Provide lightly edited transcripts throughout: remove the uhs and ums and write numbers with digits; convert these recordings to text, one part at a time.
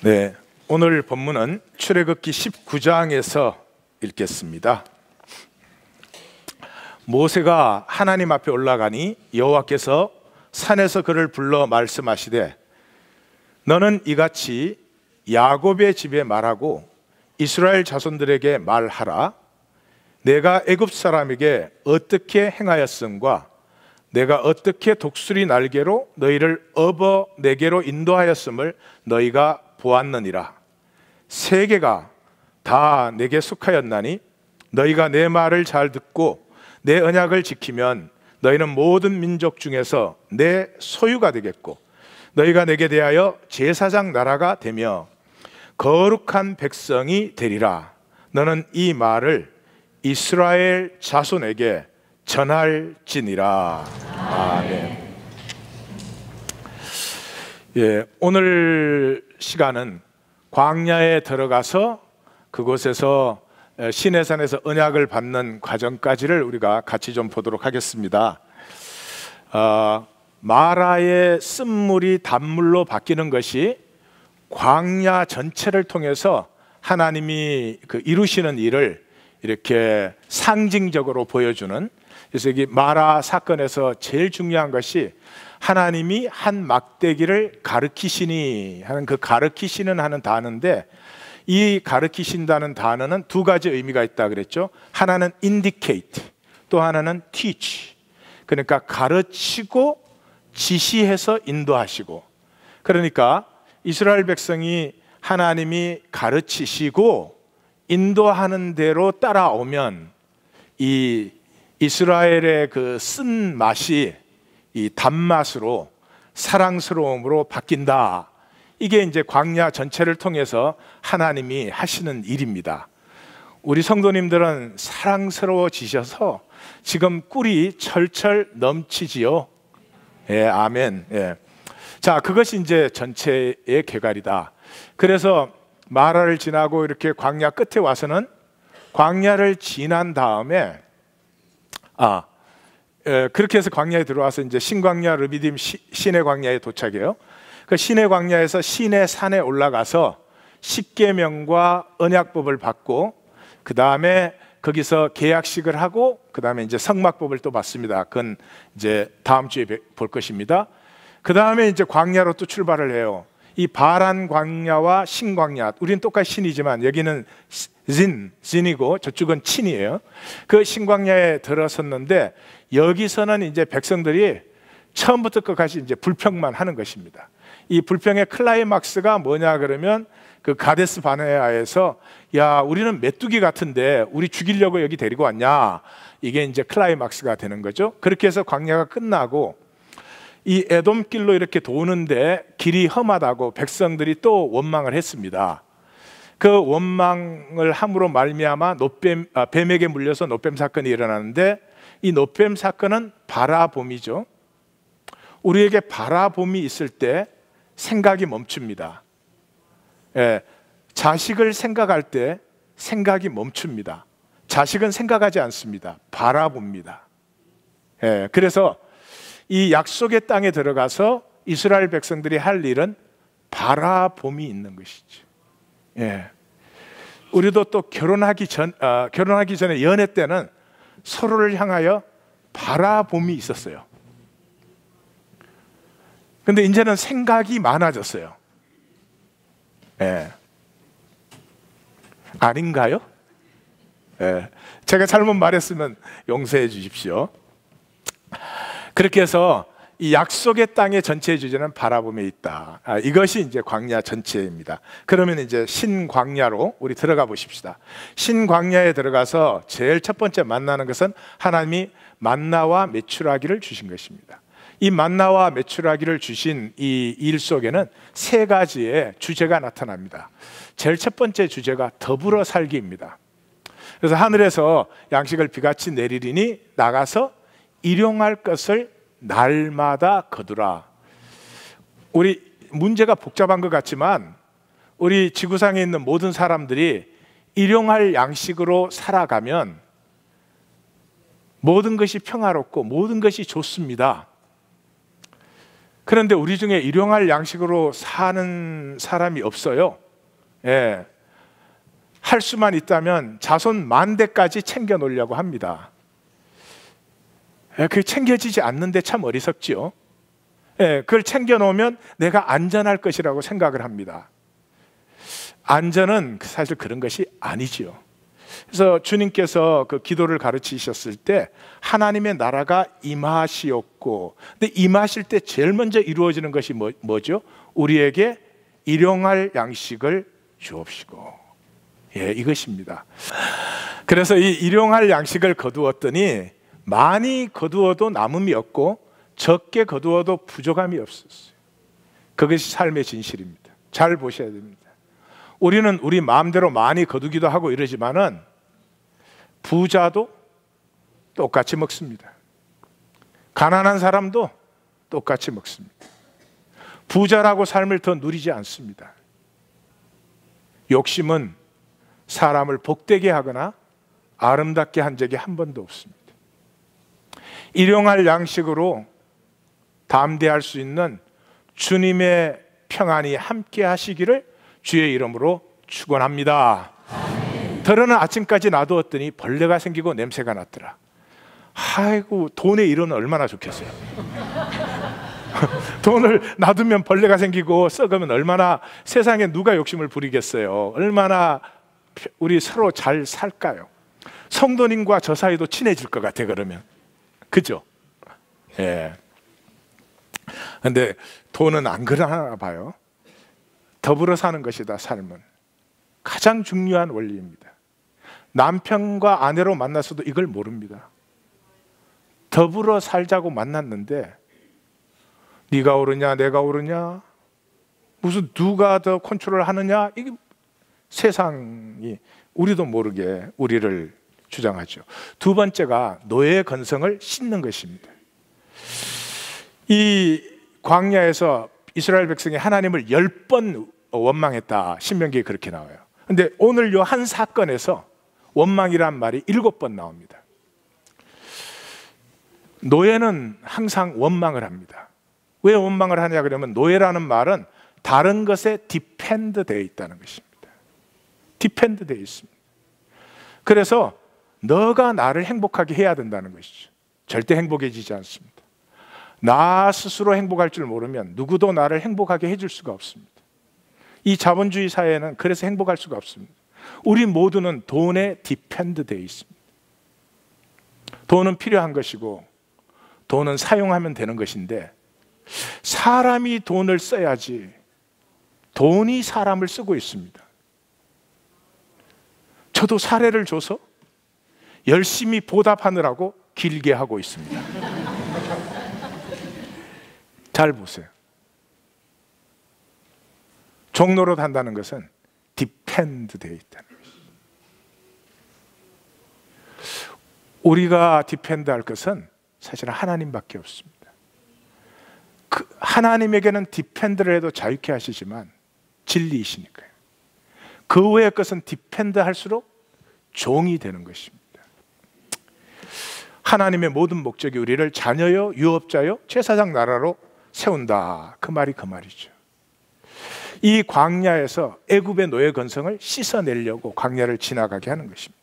네, 오늘 본문은 출애굽기 19장에서 읽겠습니다. 모세가 하나님 앞에 올라가니 여호와께서 산에서 그를 불러 말씀하시되 너는 이같이 야곱의 집에 말하고 이스라엘 자손들에게 말하라. 내가 애굽 사람에게 어떻게 행하였음과 내가 어떻게 독수리 날개로 너희를 업어 내게로 인도하였음을 너희가 보았느니라. 세계가 다 내게 속하였나니 너희가 내 말을 잘 듣고 내 언약을 지키면 너희는 모든 민족 중에서 내 소유가 되겠고 너희가 내게 대하여 제사장 나라가 되며 거룩한 백성이 되리라. 너는 이 말을 이스라엘 자손에게 전할지니라. 아멘. 예, 오늘 시간은 광야에 들어가서 그곳에서 시내산에서 언약을 받는 과정까지를 우리가 같이 좀 보도록 하겠습니다. 마라의 쓴물이 단물로 바뀌는 것이 광야 전체를 통해서 하나님이 이루시는 일을 이렇게 상징적으로 보여주는, 그래서 이 마라 사건에서 제일 중요한 것이 하나님이 한 막대기를 가르키시니 하는 그 가르키시는 하는 단어인데, 이 가르키신다는 단어는 두 가지 의미가 있다 그랬죠. 하나는 indicate, 또 하나는 teach. 그러니까 가르치고 지시해서 인도하시고, 그러니까 이스라엘 백성이 하나님이 가르치시고 인도하는 대로 따라오면 이 이스라엘의 그 쓴 맛이 이 단맛으로 사랑스러움으로 바뀐다. 이게 이제 광야 전체를 통해서 하나님이 하시는 일입니다. 우리 성도님들은 사랑스러워지셔서 지금 꿀이 철철 넘치지요. 예, 아멘. 예. 자, 그것이 이제 전체의 개괄이다. 그래서 마라를 지나고 이렇게 광야 끝에 와서는 광야를 지난 다음에 그렇게 해서 광야에 들어와서 이제 신광야 르비딤 시내 광야에 도착해요. 그 시내 광야에서 시내 산에 올라가서 십계명과 언약법을 받고, 그 다음에 거기서 계약식을 하고, 그 다음에 이제 성막법을 또 받습니다. 그건 이제 다음 주에 볼 것입니다. 그 다음에 이제 광야로 또 출발을 해요. 이 바란 광야와 신광야, 우리는 똑같이 신이지만 여기는 진이고 저쪽은 친이에요. 그 신광야에 들어섰는데 여기서는 이제 백성들이 처음부터 끝까지 이제 불평만 하는 것입니다. 이 불평의 클라이막스가 뭐냐 그러면 그 가데스 바네아에서 야, 우리는 메뚜기 같은데 우리 죽이려고 여기 데리고 왔냐, 이게 이제 클라이막스가 되는 거죠. 그렇게 해서 광야가 끝나고 이 에돔길로 이렇게 도는데 길이 험하다고 백성들이 또 원망을 했습니다. 그 원망을 함으로 말미암아 뱀에게 물려서 노뱀 사건이 일어나는데, 이 노뱀 사건은 바라봄이죠. 우리에게 바라봄이 있을 때 생각이 멈춥니다. 예, 자식을 생각할 때 생각이 멈춥니다. 자식은 생각하지 않습니다. 바라봅니다. 예, 그래서 이 약속의 땅에 들어가서 이스라엘 백성들이 할 일은 바라봄이 있는 것이죠. 예. 우리도 또 결혼하기 전에 연애 때는 서로를 향하여 바라봄이 있었어요. 근데 이제는 생각이 많아졌어요. 예. 아닌가요? 예. 제가 잘못 말했으면 용서해 주십시오. 그렇게 해서 이 약속의 땅의 전체의 주제는 바라봄에 있다. 이것이 이제 광야 전체입니다. 그러면 이제 신광야로 우리 들어가 보십시다. 신광야에 들어가서 제일 첫 번째 만나는 것은 하나님이 만나와 메추라기를 주신 것입니다. 이 만나와 메추라기를 주신 이 일 속에는 세 가지의 주제가 나타납니다. 제일 첫 번째 주제가 더불어 살기입니다. 그래서 하늘에서 양식을 비같이 내리리니 나가서 일용할 것을 날마다 거두라. 우리 문제가 복잡한 것 같지만 우리 지구상에 있는 모든 사람들이 일용할 양식으로 살아가면 모든 것이 평화롭고 모든 것이 좋습니다. 그런데 우리 중에 일용할 양식으로 사는 사람이 없어요. 예. 할 수만 있다면 자손 만대까지 챙겨 놓으려고 합니다. 예, 그게 챙겨지지 않는데 참 어리석지요. 예, 그걸 챙겨 놓으면 내가 안전할 것이라고 생각을 합니다. 안전은 사실 그런 것이 아니지요. 그래서 주님께서 그 기도를 가르치셨을 때 하나님의 나라가 임하시옵고, 근데 임하실 때 제일 먼저 이루어지는 것이 뭐죠? 우리에게 일용할 양식을 주옵시고. 예, 이것입니다. 그래서 이 일용할 양식을 거두었더니 많이 거두어도 남음이 없고 적게 거두어도 부족함이 없었어요. 그것이 삶의 진실입니다. 잘 보셔야 됩니다. 우리는 우리 마음대로 많이 거두기도 하고 이러지만은 부자도 똑같이 먹습니다. 가난한 사람도 똑같이 먹습니다. 부자라고 삶을 더 누리지 않습니다. 욕심은 사람을 복되게 하거나 아름답게 한 적이 한 번도 없습니다. 일용할 양식으로 담대할 수 있는 주님의 평안이 함께 하시기를 주의 이름으로 축원합니다. 덜어는 아침까지 놔두었더니 벌레가 생기고 냄새가 났더라. 아이고, 돈의 일은 얼마나 좋겠어요. 돈을 놔두면 벌레가 생기고 썩으면 얼마나 세상에 누가 욕심을 부리겠어요. 얼마나 우리 서로 잘 살까요? 성도님과 저 사이도 친해질 것 같아 그러면. 그죠? 예. 근데 돈은 안 그러나 봐요. 더불어 사는 것이다, 삶은. 가장 중요한 원리입니다. 남편과 아내로 만났어도 이걸 모릅니다. 더불어 살자고 만났는데 네가 오르냐 내가 오르냐, 무슨 누가 더 컨트롤 하느냐, 이게 세상이 우리도 모르게 우리를 주장하죠. 두 번째가 노예의 건성을 씻는 것입니다. 이 광야에서 이스라엘 백성이 하나님을 10번 원망했다, 신명기에 그렇게 나와요. 근데 오늘 요 한 사건에서 원망이란 말이 7번 나옵니다. 노예는 항상 원망을 합니다. 왜 원망을 하냐 그러면 노예라는 말은 다른 것에 디펜드 되어 있다는 것입니다. 디펜드 되어 있습니다. 그래서 너가 나를 행복하게 해야 된다는 것이죠. 절대 행복해지지 않습니다. 나 스스로 행복할 줄 모르면 누구도 나를 행복하게 해줄 수가 없습니다. 이 자본주의 사회는 그래서 행복할 수가 없습니다. 우리 모두는 돈에 디펜드 되어 있습니다. 돈은 필요한 것이고 돈은 사용하면 되는 것인데 사람이 돈을 써야지 돈이 사람을 쓰고 있습니다. 저도 사례를 줘서 열심히 보답하느라고 길게 하고 있습니다. 잘 보세요. 종로로 한다는 것은 디펜드 되어 있다는 것이죠. 우리가 디펜드 할 것은 사실은 하나님밖에 없습니다. 그 하나님에게는 디펜드를 해도 자유케 하시지만 진리이시니까요. 그 외의 것은 디펜드 할수록 종이 되는 것입니다. 하나님의 모든 목적이 우리를 자녀요, 유업자요, 제사장 나라로 세운다. 그 말이 그 말이죠. 이 광야에서 애굽의 노예 건성을 씻어내려고 광야를 지나가게 하는 것입니다.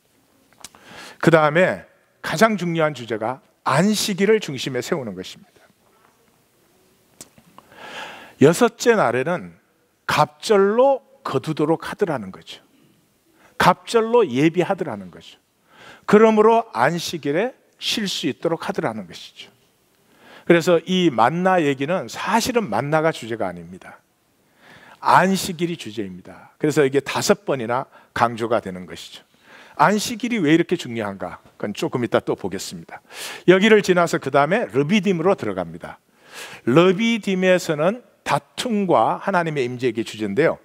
그 다음에 가장 중요한 주제가 안식일을 중심에 세우는 것입니다. 6째 날에는 갑절로 거두도록 하더라는 거죠. 갑절로 예비하더라는 거죠. 그러므로 안식일에 쉴 수 있도록 하더라는 것이죠. 그래서 이 만나 얘기는 사실은 만나가 주제가 아닙니다. 안식일이 주제입니다. 그래서 이게 5번이나 강조가 되는 것이죠. 안식일이 왜 이렇게 중요한가? 그건 조금 이따 또 보겠습니다. 여기를 지나서 그 다음에 르비딤으로 들어갑니다. 르비딤에서는 다툼과 하나님의 임재의 주제인데요.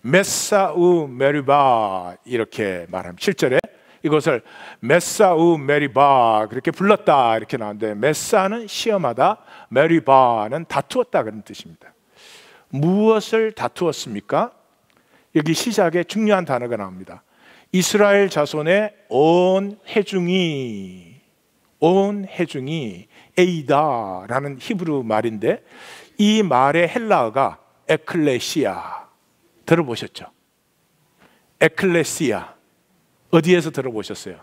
메사우 메리바 이렇게 말합니다. 7절에 이것을 메사우 메리바 그렇게 불렀다 이렇게 나오는데, 메사는 시험하다, 메리바는 다투었다 그런 뜻입니다. 무엇을 다투었습니까? 여기 시작에 중요한 단어가 나옵니다. 이스라엘 자손의 온 회중이 에이다라는 히브리 말인데, 이 말의 헬라어가 에클레시아. 들어보셨죠? 에클레시아. 어디에서 들어보셨어요?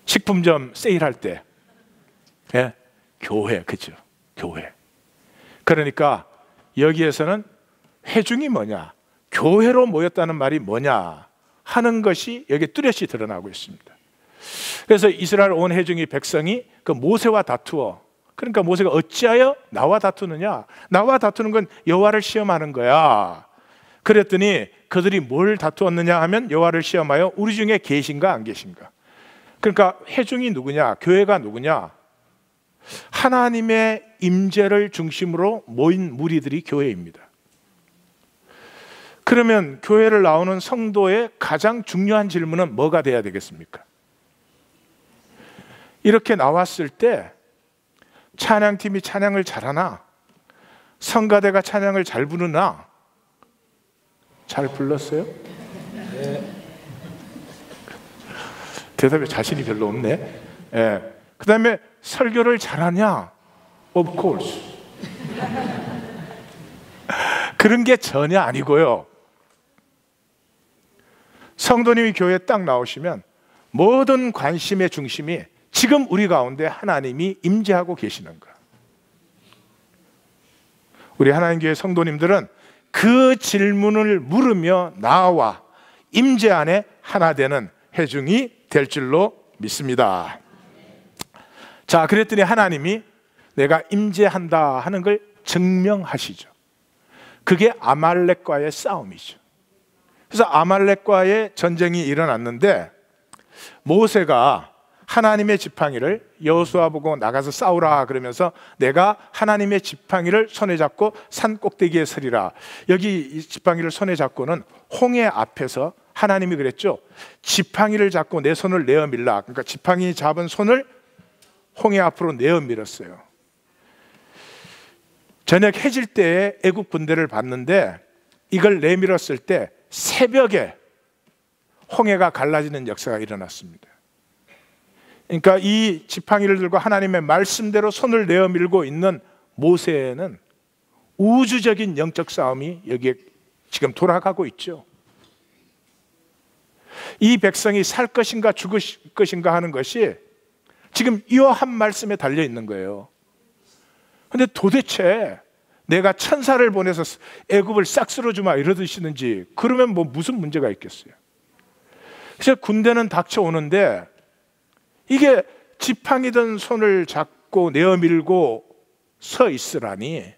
식품점 세일할 때. 예? 교회, 그죠? 교회. 그러니까 여기에서는 회중이 뭐냐, 교회로 모였다는 말이 뭐냐 하는 것이 여기 뚜렷이 드러나고 있습니다. 그래서 이스라엘 온 회중이, 백성이 그 모세와 다투어, 그러니까 모세가 어찌하여 나와 다투느냐, 나와 다투는 건 여호와를 시험하는 거야. 그랬더니 그들이 뭘 다투었느냐 하면 여호와를 시험하여 우리 중에 계신가 안 계신가. 그러니까 회중이 누구냐, 교회가 누구냐, 하나님의 임재를 중심으로 모인 무리들이 교회입니다. 그러면 교회를 나오는 성도의 가장 중요한 질문은 뭐가 돼야 되겠습니까? 이렇게 나왔을 때 찬양팀이 찬양을 잘하나, 성가대가 찬양을 잘 부르나? 잘 불렀어요? 네. 대답에 자신이 별로 없네. 네. 그 다음에 설교를 잘하냐? Of course. 그런 게 전혀 아니고요. 성도님이 교회에 딱 나오시면 모든 관심의 중심이 지금 우리 가운데 하나님이 임재하고 계시는 거야. 우리 하나님교회 성도님들은 그 질문을 물으며 나와 임재 안에 하나 되는 회중이 될 줄로 믿습니다. 자, 그랬더니 하나님이 내가 임재한다 하는 걸 증명하시죠. 그게 아말렉과의 싸움이죠. 그래서 아말렉과의 전쟁이 일어났는데 모세가 하나님의 지팡이를, 여호수아 보고 나가서 싸우라 그러면서 내가 하나님의 지팡이를 손에 잡고 산 꼭대기에 서리라. 여기 이 지팡이를 손에 잡고는 홍해 앞에서 하나님이 그랬죠. 지팡이를 잡고 내 손을 내어 밀라. 그러니까 지팡이 잡은 손을 홍해 앞으로 내어 밀었어요. 저녁 해질 때에 애국 군대를 봤는데 이걸 내밀었을 때 새벽에 홍해가 갈라지는 역사가 일어났습니다. 그러니까 이 지팡이를 들고 하나님의 말씀대로 손을 내어 밀고 있는 모세는 우주적인 영적 싸움이 여기에 지금 돌아가고 있죠. 이 백성이 살 것인가 죽을 것인가 하는 것이 지금 이 한 말씀에 달려 있는 거예요. 근데 도대체 내가 천사를 보내서 애굽을 싹 쓸어주마 이러시는지, 그러면 뭐 무슨 문제가 있겠어요? 그래서 군대는 닥쳐오는데 이게 지팡이든 손을 잡고 내어 밀고 서 있으라니,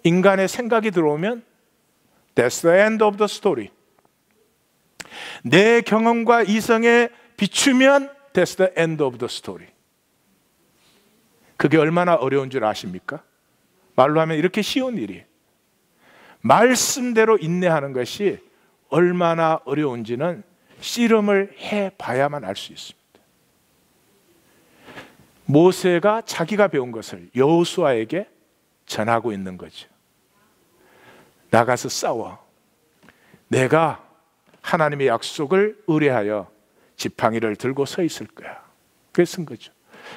인간의 생각이 들어오면 That's the end of the story. 내 경험과 이성에 비추면 That's the end of the story. 그게 얼마나 어려운 줄 아십니까? 말로 하면 이렇게 쉬운 일이, 말씀대로 인내하는 것이 얼마나 어려운지는 씨름을 해봐야만 알 수 있습니다. 모세가 자기가 배운 것을 여호수아에게 전하고 있는 거죠. 나가서 싸워. 내가 하나님의 약속을 의뢰하여 지팡이를 들고 서 있을 거야. 그래 쓴 거죠.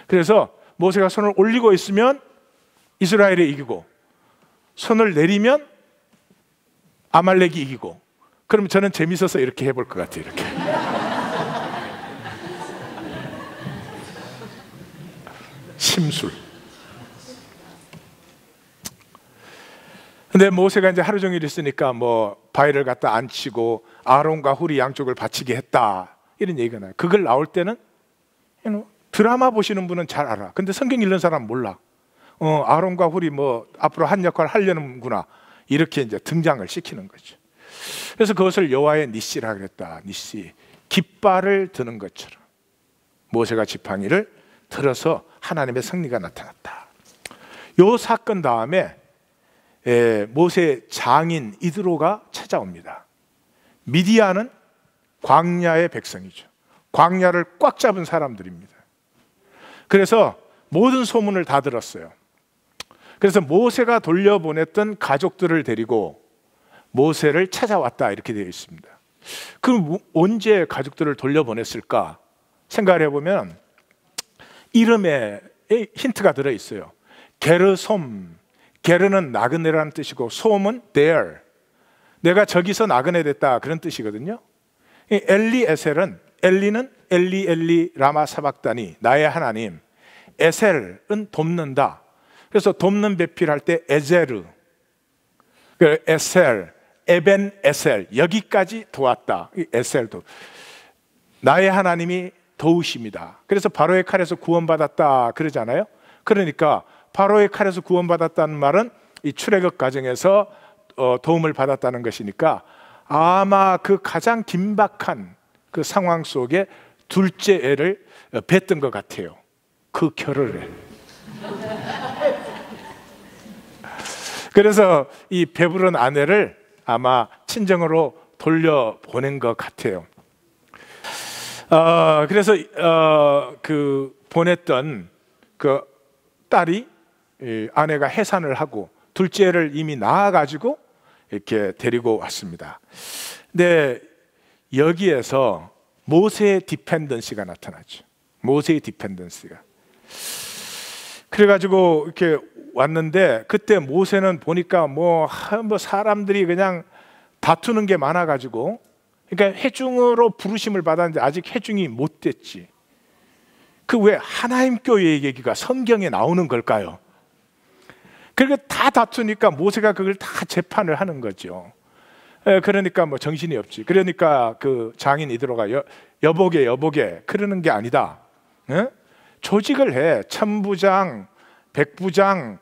그래서 모세가 손을 올리고 있으면 이스라엘이 이기고, 손을 내리면 아말렉이 이기고. 그럼 저는 재밌어서 이렇게 해볼 것 같아요. 이렇게. 심술. 근데 모세가 이제 하루 종일 있으니까 뭐 바위를 갖다 앉히고 아론과 훌이 양쪽을 받치게 했다, 이런 얘기가 나요. 그걸 나올 때는 드라마 보시는 분은 잘 알아. 근데 성경 읽는 사람은 몰라. 아론과 훌이 뭐 앞으로 한 역할을 하려는구나, 이렇게 이제 등장을 시키는 거죠. 그래서 그것을 여호와의 니시라 그랬다. 니시, 깃발을 드는 것처럼 모세가 지팡이를 들어서 하나님의 승리가 나타났다. 요 사건 다음에 모세 장인 이드로가 찾아옵니다. 미디안은 광야의 백성이죠. 광야를 꽉 잡은 사람들입니다. 그래서 모든 소문을 다 들었어요. 그래서 모세가 돌려보냈던 가족들을 데리고 모세를 찾아왔다, 이렇게 되어 있습니다. 그럼 언제 가족들을 돌려보냈을까 생각을 해보면 이름에 힌트가 들어있어요. 게르솜, 게르는 나그네라는 뜻이고 솜은 there, 내가 저기서 나그네 됐다 그런 뜻이거든요. 이 엘리에셀은, 엘리는 엘리 엘리 라마 사박다니, 나의 하나님. 에셀은 돕는다. 그래서 돕는 배필할 때 에제르, 에셀, 에벤 에셀, 여기까지 도왔다. 에셀도 나의 하나님이 도우십니다. 그래서 바로의 칼에서 구원받았다 그러잖아요. 그러니까 바로의 칼에서 구원받았다는 말은 이 출애굽 과정에서 도움을 받았다는 것이니까 아마 그 가장 긴박한 그 상황 속에 둘째 애를 뵀던 것 같아요. 그 겨를에. 그래서 이 배부른 아내를 아마 친정으로 돌려보낸 것 같아요. 그래서 그 보냈던 그 딸이, 아내가 해산을 하고 둘째를 이미 낳아가지고 이렇게 데리고 왔습니다. 근데 여기에서 모세의 디펜던시가 나타나죠. 모세의 디펜던시가. 그래가지고 이렇게 왔는데 그때 모세는 보니까 뭐 사람들이 그냥 다투는 게 많아가지고, 그러니까 회중으로 부르심을 받았는데 아직 회중이 못 됐지. 그 왜 하나님 교회의 얘기가 성경에 나오는 걸까요? 그렇게 다 다투니까 모세가 그걸 다 재판을 하는 거죠. 그러니까 뭐 정신이 없지. 그러니까 그 장인 이드로가 여보게 그러는 게 아니다. 조직을 해. 1000부장, 100부장,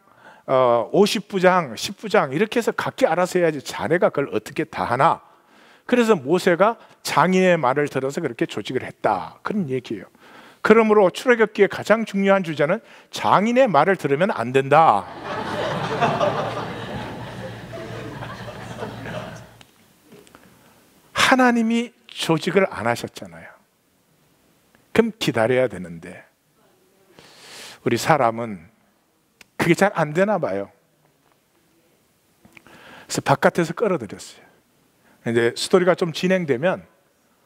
50부장, 10부장 이렇게 해서 각기 알아서 해야지 자네가 그걸 어떻게 다 하나. 그래서 모세가 장인의 말을 들어서 그렇게 조직을 했다, 그런 얘기예요. 그러므로 출애굽기의 가장 중요한 주제는 장인의 말을 들으면 안 된다. 하나님이 조직을 안 하셨잖아요. 그럼 기다려야 되는데 우리 사람은 그게 잘 안 되나 봐요. 그래서 바깥에서 끌어들였어요. 이제 스토리가 좀 진행되면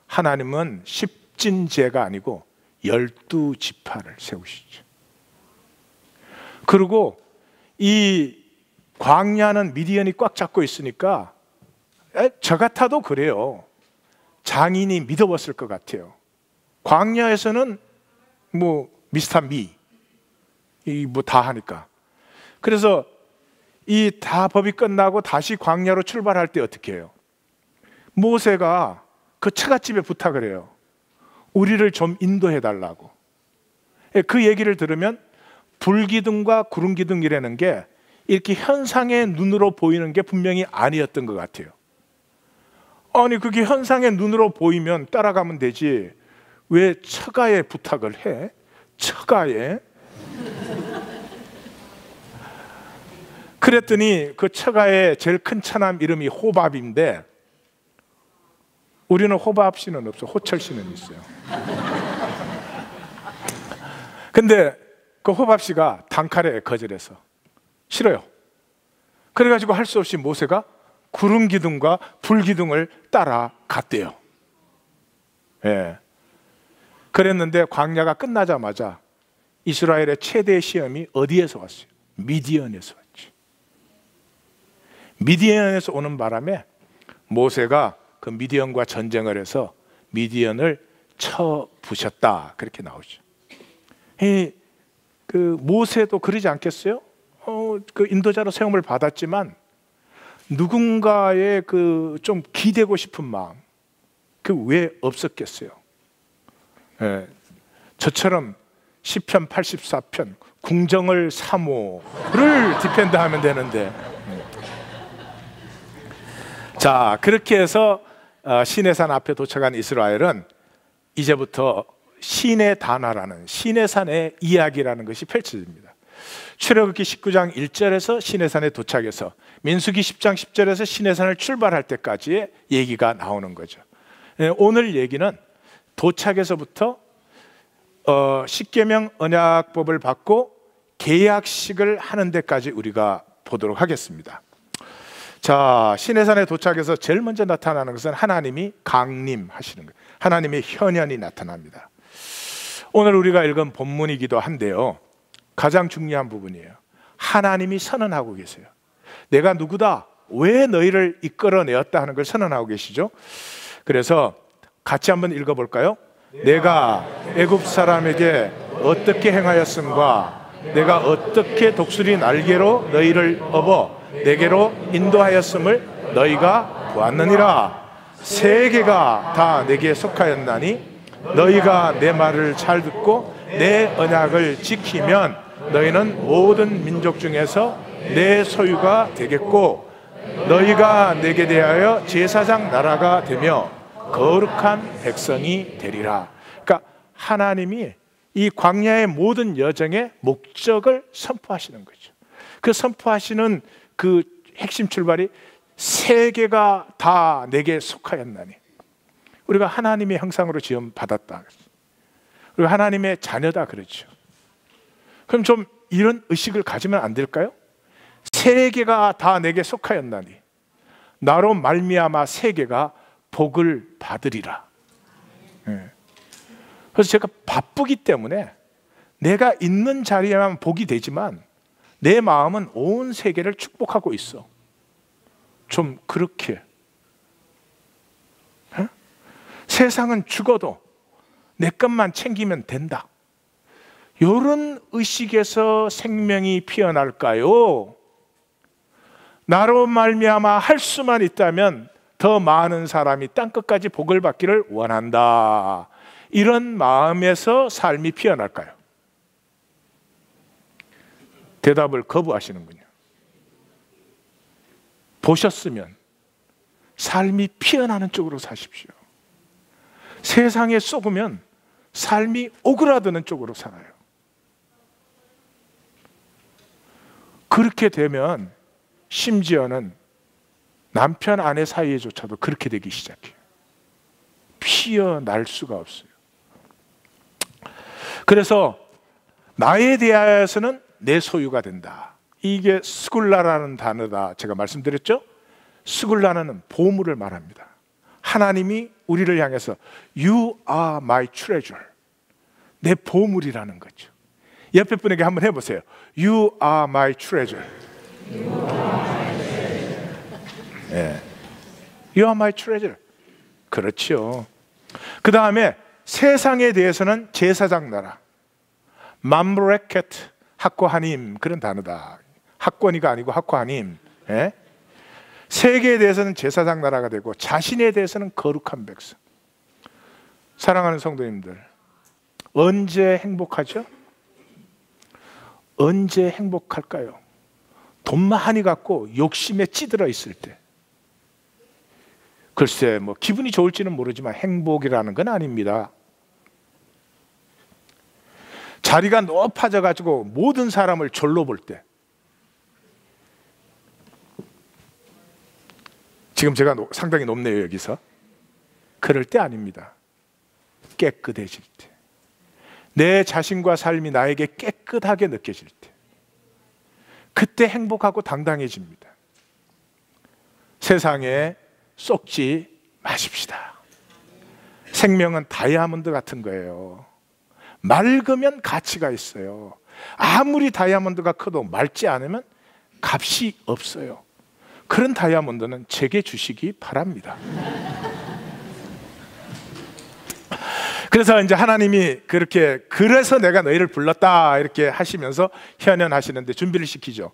하나님은 십진제가 아니고 12지파를 세우시죠. 그리고 이 광야는 미디안이 꽉 잡고 있으니까 저 같아도 그래요. 장인이 믿어봤을 것 같아요. 광야에서는 뭐 미스터 미 뭐 다 하니까. 그래서 이 다 법이 끝나고 다시 광야로 출발할 때 어떻게 해요? 모세가 그 처갓집에 부탁을 해요. 우리를 좀 인도해 달라고. 그 얘기를 들으면 불기둥과 구름기둥이라는 게 이렇게 현상의 눈으로 보이는 게 분명히 아니었던 것 같아요. 아니 그게 현상의 눈으로 보이면 따라가면 되지 왜 처가에 부탁을 해? 처가에? 그랬더니 그 처가의 제일 큰 처남 이름이 호밥인데 우리는 호밥 씨는 없어. 호철 씨는 있어요. 근데 그 호밥 씨가 단칼에 거절해서 싫어요. 그래가지고 할 수 없이 모세가 구름 기둥과 불 기둥을 따라갔대요. 예. 그랬는데 광야가 끝나자마자 이스라엘의 최대 시험이 어디에서 왔어요? 미디안에서 왔죠. 미디안에서 오는 바람에 모세가 그 미디안과 전쟁을 해서 미디안을 쳐 부셨다, 그렇게 나오죠. 그 모세도 그러지 않겠어요? 그 인도자로 세움을 받았지만 누군가의 그 좀 기대고 싶은 마음, 그 왜 없었겠어요? 예, 저처럼 시편 84편 궁정을 사모를 디펜드하면 되는데. 자, 그렇게 해서 시내산 앞에 도착한 이스라엘은 이제부터 시내다나라는 시내산의 이야기라는 것이 펼쳐집니다. 출애굽기 19장 1절에서 시내산에 도착해서 민수기 10장 10절에서 시내산을 출발할 때까지의 얘기가 나오는 거죠. 오늘 얘기는 도착에서부터 십계명 언약법을 받고 계약식을 하는 데까지 우리가 보도록 하겠습니다. 자, 시내산에 도착해서 제일 먼저 나타나는 것은 하나님이 강림하시는 거예요. 하나님의 현현이 나타납니다. 오늘 우리가 읽은 본문이기도 한데요, 가장 중요한 부분이에요. 하나님이 선언하고 계세요. 내가 누구다, 왜 너희를 이끌어내었다 하는 걸 선언하고 계시죠. 그래서 같이 한번 읽어볼까요? 내가 애굽 사람에게 어떻게 행하였음과 내가 어떻게 독수리 날개로 너희를 업어 내게로 인도하였음을 너희가 보았느니라. 세계가 다 내게 속하였나니 너희가 내 말을 잘 듣고 내 언약을 지키면 너희는 모든 민족 중에서 내 소유가 되겠고 너희가 내게 대하여 제사장 나라가 되며 거룩한 백성이 되리라. 그러니까 하나님이 이 광야의 모든 여정의 목적을 선포하시는 거죠. 그 선포하시는 그 핵심 출발이 세계가 다 내게 속하였나니, 우리가 하나님의 형상으로 지음 받았다, 우리가 하나님의 자녀다 그렇죠. 그럼 좀 이런 의식을 가지면 안 될까요? 세계가 다 내게 속하였나니 나로 말미암아 세계가 복을 받으리라. 그래서 제가 바쁘기 때문에 내가 있는 자리에만 복이 되지만 내 마음은 온 세계를 축복하고 있어. 좀 그렇게 세상은 죽어도 내 것만 챙기면 된다, 이런 의식에서 생명이 피어날까요? 나로 말미암아 할 수만 있다면 더 많은 사람이 땅끝까지 복을 받기를 원한다, 이런 마음에서 삶이 피어날까요? 대답을 거부하시는군요. 보셨으면 삶이 피어나는 쪽으로 사십시오. 세상에 쏘으면 삶이 오그라드는 쪽으로 살아요. 그렇게 되면 심지어는 남편 아내 사이에조차도 그렇게 되기 시작해요. 피어날 수가 없어요. 그래서 나에 대하여서는 내 소유가 된다. 이게 스굴라라는 단어다 제가 말씀드렸죠. 스굴라는 보물을 말합니다. 하나님이 우리를 향해서 You are my treasure, 내 보물이라는 거죠. 옆에 분에게 한번 해보세요. You are my treasure. 예. You are my treasure. 그렇죠. 그 다음에 세상에 대해서는 제사장 나라, 맘브레켓 학과하님, 그런 단어다. 학권이가 아니고 학과하님. 예? 세계에 대해서는 제사장 나라가 되고 자신에 대해서는 거룩한 백성. 사랑하는 성도님들, 언제 행복하죠? 언제 행복할까요? 돈 많이 갖고 욕심에 찌들어 있을 때. 글쎄, 뭐 기분이 좋을지는 모르지만 행복이라는 건 아닙니다. 자리가 높아져 가지고 모든 사람을 졸로 볼 때. 지금 제가 상당히 높네요 여기서. 그럴 때 아닙니다. 깨끗해질 때, 내 자신과 삶이 나에게 깨끗하게 느껴질 때, 그때 행복하고 당당해집니다. 세상에 쏙지 마십시다. 생명은 다이아몬드 같은 거예요. 맑으면 가치가 있어요. 아무리 다이아몬드가 커도 맑지 않으면 값이 없어요. 그런 다이아몬드는 제게 주시기 바랍니다. 그래서 이제 하나님이 그렇게, 그래서 내가 너희를 불렀다 이렇게 하시면서 현현하시는데 준비를 시키죠.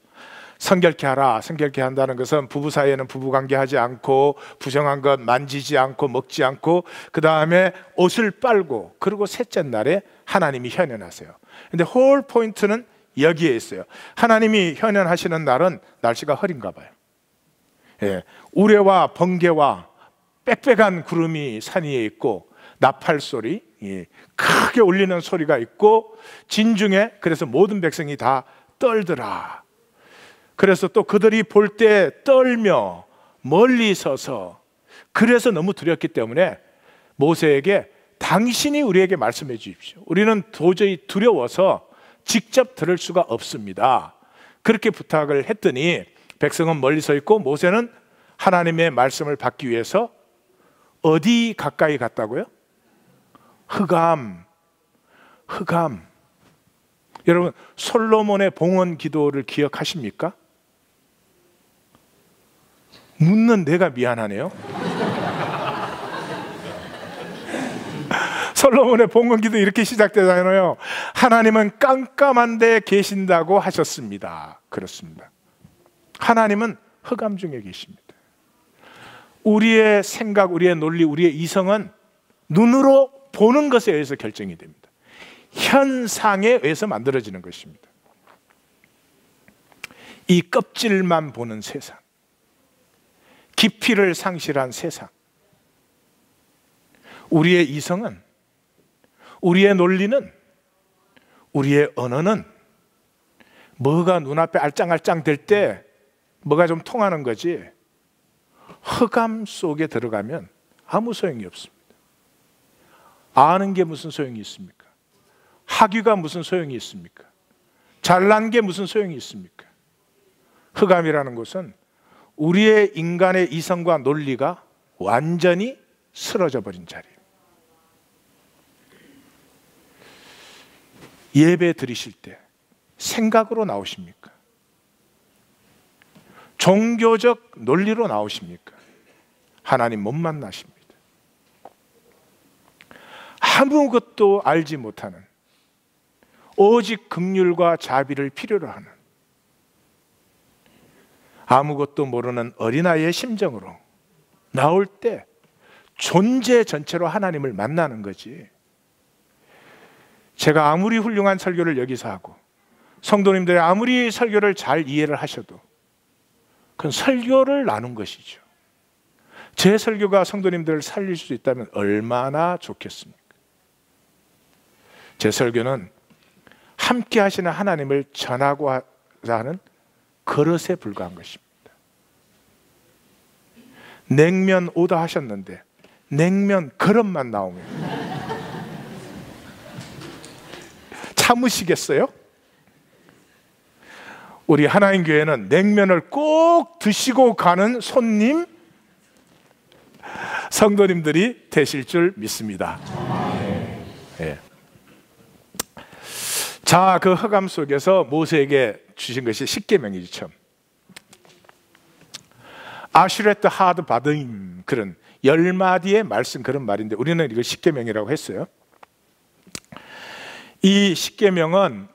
성결케 하라. 성결케 한다는 것은 부부 사이에는 부부관계 하지 않고, 부정한 것 만지지 않고 먹지 않고, 그 다음에 옷을 빨고, 그리고 셋째 날에 하나님이 현현하세요. 근데 홀 포인트는 여기에 있어요. 하나님이 현현하시는 날은 날씨가 흐린가 봐요. 예, 우레와 번개와 빽빽한 구름이 산 위에 있고, 나팔 소리, 예, 크게 울리는 소리가 있고, 진중에 그래서 모든 백성이 다 떨더라. 그래서 또 그들이 볼 때 떨며 멀리 서서, 그래서 너무 두렵기 때문에 모세에게 당신이 우리에게 말씀해 주십시오. 우리는 도저히 두려워서 직접 들을 수가 없습니다. 그렇게 부탁을 했더니 백성은 멀리 서 있고, 모세는 하나님의 말씀을 받기 위해서 어디 가까이 갔다고요? 흑암. 여러분, 솔로몬의 봉헌 기도를 기억하십니까? 묻는 내가 미안하네요. 솔로몬의 봉헌 기도 이렇게 시작되잖아요. 하나님은 깜깜한 데 계신다고 하셨습니다. 그렇습니다. 하나님은 흑암 중에 계십니다. 우리의 생각, 우리의 논리, 우리의 이성은 눈으로 보는 것에 의해서 결정이 됩니다. 현상에 의해서 만들어지는 것입니다. 이 껍질만 보는 세상, 깊이를 상실한 세상, 우리의 이성은, 우리의 논리는, 우리의 언어는 뭐가 눈앞에 알짱알짱 될 때 뭐가 좀 통하는 거지, 흑암 속에 들어가면 아무 소용이 없습니다. 아는 게 무슨 소용이 있습니까? 학위가 무슨 소용이 있습니까? 잘난 게 무슨 소용이 있습니까? 흑암이라는 것은 우리의 인간의 이성과 논리가 완전히 쓰러져 버린 자리예요. 예배 드리실 때 생각으로 나오십니까? 종교적 논리로 나오십니까? 하나님 못 만나십니다. 아무것도 알지 못하는, 오직 긍휼과 자비를 필요로 하는, 아무것도 모르는 어린아이의 심정으로 나올 때 존재 전체로 하나님을 만나는 거지. 제가 아무리 훌륭한 설교를 여기서 하고 성도님들이 아무리 설교를 잘 이해를 하셔도 그건 설교를 나눈 것이죠. 제 설교가 성도님들을 살릴 수 있다면 얼마나 좋겠습니까? 제 설교는 함께 하시는 하나님을 전하고자 하는 그릇에 불과한 것입니다. 냉면 오다 하셨는데 냉면 그릇만 나오면 참으시겠어요? 우리 하나님 교회는 냉면을 꼭 드시고 가는 손님, 성도님들이 되실 줄 믿습니다. 네. 자, 그 흑암 속에서 모세에게 주신 것이 십계명이죠. 참. 아슈레트 하드 바드임, 그런 10마디의 말씀, 그런 말인데 우리는 이걸 십계명이라고 했어요. 이 십계명은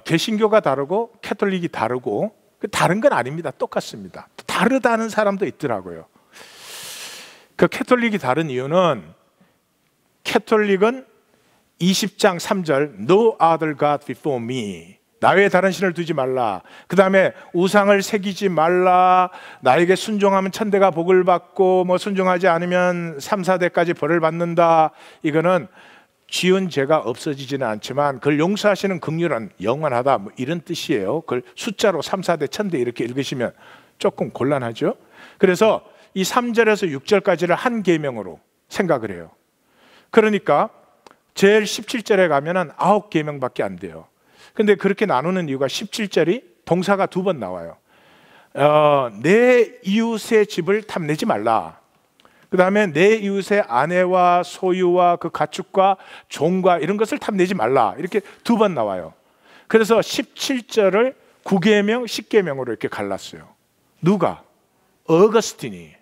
개신교가 다르고 캐톨릭이 다르고, 다른 건 아닙니다. 똑같습니다. 다르다는 사람도 있더라고요. 그 캐톨릭이 다른 이유는, 캐톨릭은 20장 3절 No other God before me, 나 외에 다른 신을 두지 말라, 그 다음에 우상을 새기지 말라, 나에게 순종하면 천대가 복을 받고 뭐 순종하지 않으면 3, 4대까지 벌을 받는다. 이거는 지은 죄가 없어지지는 않지만 그걸 용서하시는 긍휼은 영원하다, 뭐 이런 뜻이에요. 그걸 숫자로 3, 4대, 1000대 이렇게 읽으시면 조금 곤란하죠. 그래서 이 3절에서 6절까지를 한 계명으로 생각을 해요. 그러니까 제일 17절에 가면은 9계명밖에 안 돼요. 근데 그렇게 나누는 이유가 17절이 동사가 2번 나와요. 내 이웃의 집을 탐내지 말라, 그 다음에 내 이웃의 아내와 소유와 그 가축과 종과 이런 것을 탐내지 말라, 이렇게 2번 나와요. 그래서 17절을 9계명, 10계명으로 이렇게 갈랐어요. 누가? 어거스틴이.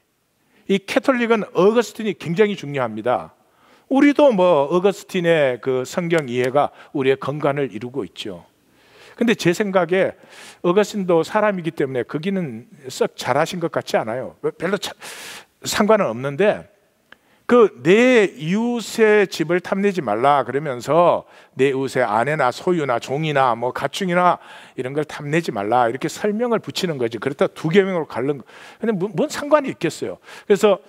이 캐톨릭은 어거스틴이 굉장히 중요합니다. 우리도 뭐 어거스틴의 그 성경 이해가 우리의 건강을 이루고 있죠. 근데 제 생각에 어거스틴도 사람이기 때문에 거기는 썩 잘하신 것 같지 않아요. 별로 상관은 없는데, 그 내 이웃의 집을 탐내지 말라 그러면서 내 이웃의 아내나 소유나 종이나 뭐 가축이나 이런 걸 탐내지 말라 이렇게 설명을 붙이는 거지. 그렇다 2계명으로 갈른 거. 근데 뭔 상관이 있겠어요. 그래서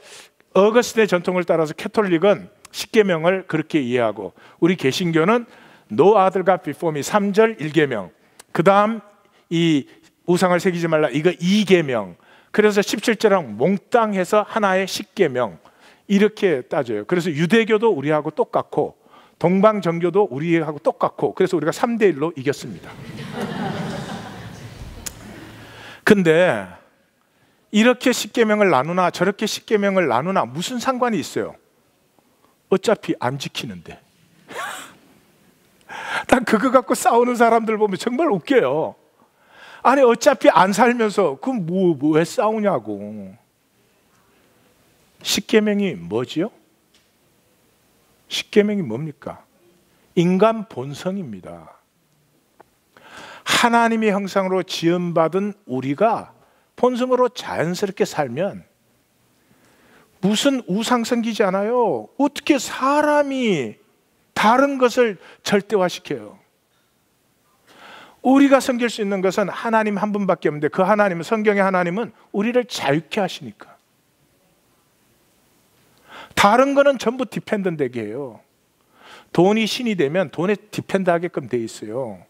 어거스틴의 전통을 따라서 캐톨릭은 10계명을 그렇게 이해하고, 우리 개신교는 No other God before me 3절 1계명, 그 다음 이 우상을 새기지 말라 이거 2계명, 그래서 17절랑 몽땅해서 하나의 10계명 이렇게 따져요. 그래서 유대교도 우리하고 똑같고 동방정교도 우리하고 똑같고, 그래서 우리가 3대1로 이겼습니다. 근데 이렇게 10계명을 나누나 저렇게 10계명을 나누나 무슨 상관이 있어요? 어차피 안 지키는데. 난 그거 갖고 싸우는 사람들 보면 정말 웃겨요. 아니 어차피 안 살면서 그럼 왜 싸우냐고. 십계명이 뭐지요? 십계명이 뭡니까? 인간 본성입니다. 하나님의 형상으로 지음받은 우리가 본성으로 자연스럽게 살면 무슨 우상 섬기지 않아요. 어떻게 사람이 다른 것을 절대화시켜요? 우리가 섬길 수 있는 것은 하나님 한 분밖에 없는데 그 하나님은, 성경의 하나님은 우리를 자유케 하시니까. 다른 거는 전부 디펜드 되게 해요. 돈이 신이 되면 돈에 디펜드 하게끔 돼 있어요.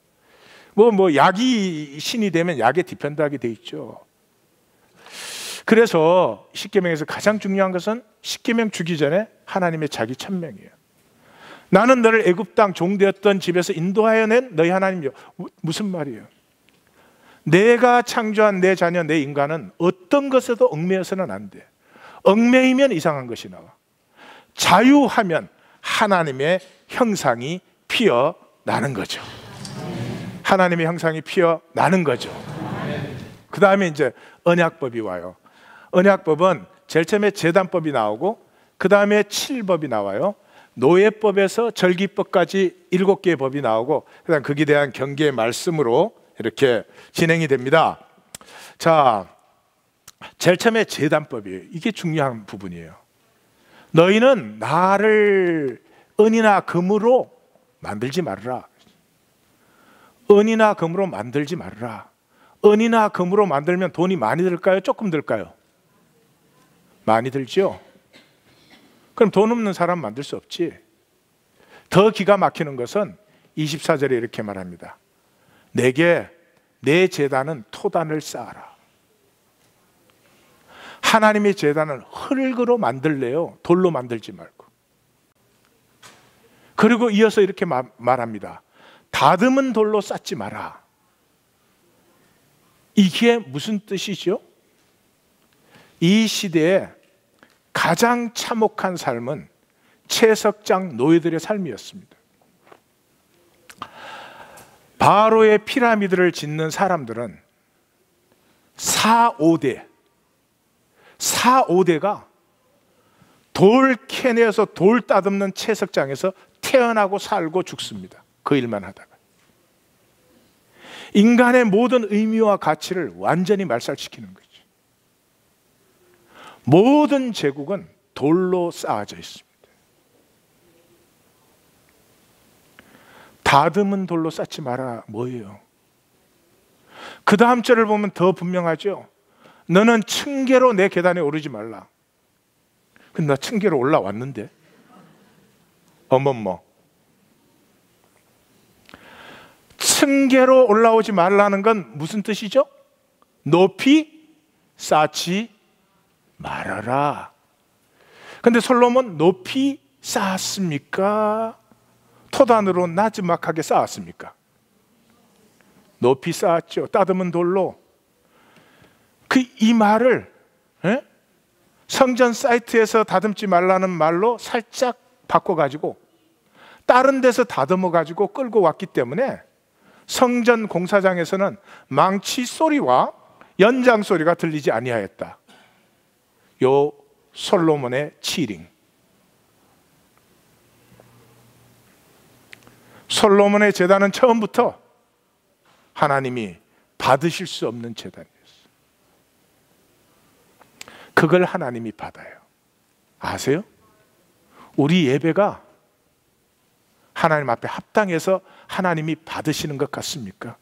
약이 신이 되면 약에 디펜드 하게 돼 있죠. 그래서 십계명에서 가장 중요한 것은 십계명 주기 전에 하나님의 자기 천명이에요. 나는 너를 애굽 땅 종되었던 집에서 인도하여 낸 너희 하나님이요. 무슨 말이에요? 내가 창조한 내 자녀, 내 인간은 어떤 것에도 얽매여서는 안 돼. 얽매이면 이상한 것이 나와. 자유하면 하나님의 형상이 피어나는 거죠. 하나님의 형상이 피어나는 거죠. 그 다음에 이제 언약법이 와요. 언약법은 제일 처음에 제단법이 나오고 그 다음에 칠법이 나와요. 노예법에서 절기법까지 7개의 법이 나오고 그다음 거기에 대한 경계의 말씀으로 이렇게 진행이 됩니다. 자, 제일 처음에 제단법이에요. 이게 중요한 부분이에요. 너희는 나를 은이나 금으로 만들지 말라. 은이나 금으로 만들지 말라. 은이나 금으로 만들면 돈이 많이 들까요? 조금 들까요? 많이 들죠? 그럼 돈 없는 사람 만들 수 없지. 더 기가 막히는 것은 24절에 이렇게 말합니다. 내게 내 제단은 토단을 쌓아라. 하나님의 제단은 흙으로 만들래요. 돌로 만들지 말고. 그리고 이어서 이렇게 말합니다. 다듬은 돌로 쌓지 마라. 이게 무슨 뜻이죠? 이 시대에 가장 참혹한 삶은 채석장 노예들의 삶이었습니다. 바로의 피라미드를 짓는 사람들은 4, 5대가 돌 캐내어서 돌 따듬는 채석장에서 태어나고 살고 죽습니다. 그 일만 하다가. 인간의 모든 의미와 가치를 완전히 말살시키는 거죠. 모든 제국은 돌로 쌓아져 있습니다. 다듬은 돌로 쌓지 마라. 뭐예요? 그 다음 절을 보면 더 분명하죠. 너는 층계로 내 계단에 오르지 말라. 근데 나 층계로 올라왔는데. 어머머. 층계로 올라오지 말라는 건 무슨 뜻이죠? 높이 쌓지 말아라. 근데 솔로몬 높이 쌓았습니까? 토단으로 나지막하게 쌓았습니까? 높이 쌓았죠. 따듬은 돌로. 이 말을 성전 사이트에서 다듬지 말라는 말로 살짝 바꿔가지고 다른 데서 다듬어가지고 끌고 왔기 때문에 성전 공사장에서는 망치 소리와 연장 소리가 들리지 아니하였다. 요 솔로몬의 치링. 솔로몬의 제단은 처음부터 하나님이 받으실 수 없는 제단이었어요. 그걸 하나님이 받아요. 아세요? 우리 예배가 하나님 앞에 합당해서 하나님이 받으시는 것 같습니까?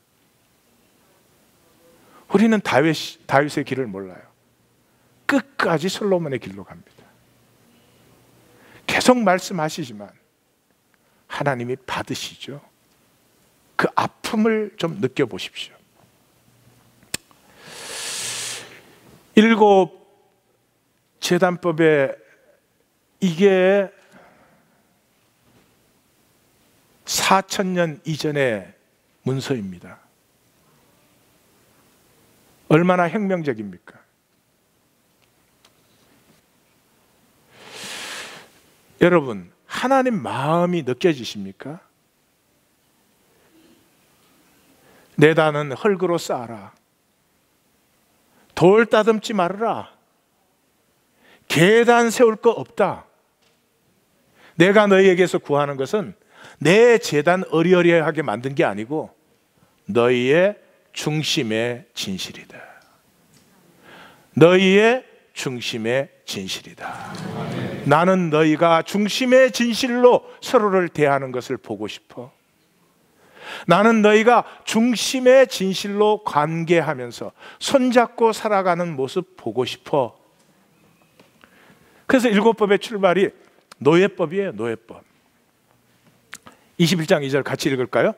우리는 다윗의 길을 몰라요. 끝까지 솔로몬의 길로 갑니다. 계속 말씀하시지만 하나님이 받으시죠. 그 아픔을 좀 느껴보십시오. 7 제단법에 이게 4000년 이전의 문서입니다. 얼마나 혁명적입니까? 여러분, 하나님 마음이 느껴지십니까? 내 단은 흙으로 쌓아라. 돌 따듬지 말아라. 계단 세울 거 없다. 내가 너희에게서 구하는 것은 내 재단 어리어리하게 만든 게 아니고 너희의 중심의 진실이다. 너희의 중심의 진실이다. 나는 너희가 중심의 진실로 서로를 대하는 것을 보고 싶어. 나는 너희가 중심의 진실로 관계하면서 손잡고 살아가는 모습 보고 싶어. 그래서 7법의 출발이 노예법이에요. 노예법. 21장 2절 같이 읽을까요?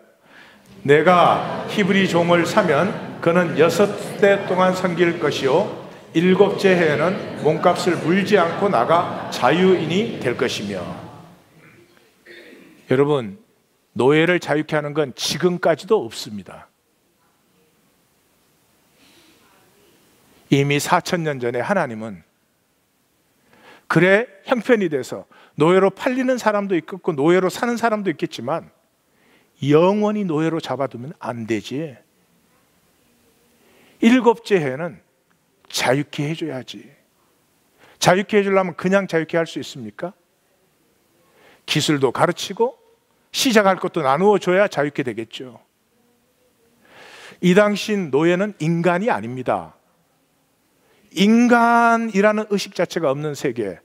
내가 히브리 종을 사면 그는 6대 동안 섬길 것이요 7째 해에는 몸값을 물지 않고 나가 자유인이 될 것이며. 여러분, 노예를 자유케 하는 건 지금까지도 없습니다. 이미 4,000년 전에 하나님은 그래 형편이 돼서 노예로 팔리는 사람도 있겠고 노예로 사는 사람도 있겠지만 영원히 노예로 잡아두면 안 되지. 7째 해는 자유케 해줘야지. 자유케 해주려면 그냥 자유케 할 수 있습니까? 기술도 가르치고 시작할 것도 나누어 줘야 자유케 되겠죠. 이 당시 노예는 인간이 아닙니다. 인간이라는 의식 자체가 없는 세계,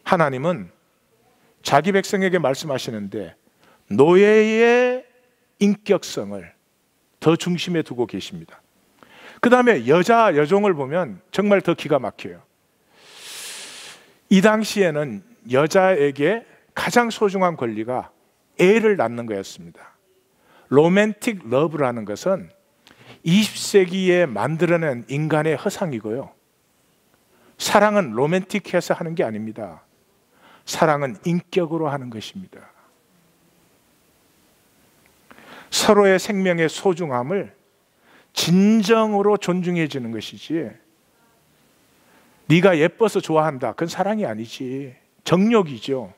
하나님은 자기 백성에게 말씀하시는데 노예의 인격성을 더 중심에 두고 계십니다. 그 다음에 여종을 보면 정말 더 기가 막혀요. 이 당시에는 여자에게 가장 소중한 권리가 애를 낳는 거였습니다. 로맨틱 러브라는 것은 20세기에 만들어낸 인간의 허상이고요. 사랑은 로맨틱해서 하는 게 아닙니다. 사랑은 인격으로 하는 것입니다. 서로의 생명의 소중함을 진정으로 존중해주는 것이지, 네가 예뻐서 좋아한다, 그건 사랑이 아니지, 정욕이죠.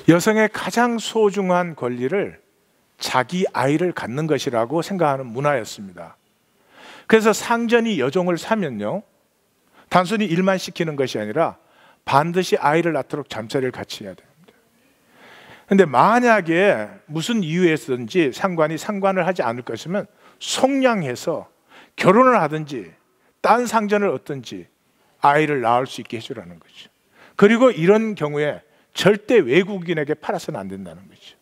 여성의 가장 소중한 권리를 자기 아이를 갖는 것이라고 생각하는 문화였습니다. 그래서 상전이 여종을 사면요, 단순히 일만 시키는 것이 아니라 반드시 아이를 낳도록 잠자리를 같이 해야 됩니다. 그런데 만약에 무슨 이유에서든지 상관을 하지 않을 것이면 속량해서 결혼을 하든지 딴 상전을 얻든지 아이를 낳을 수 있게 해주라는 거죠. 그리고 이런 경우에 절대 외국인에게 팔아서는 안 된다는 거죠.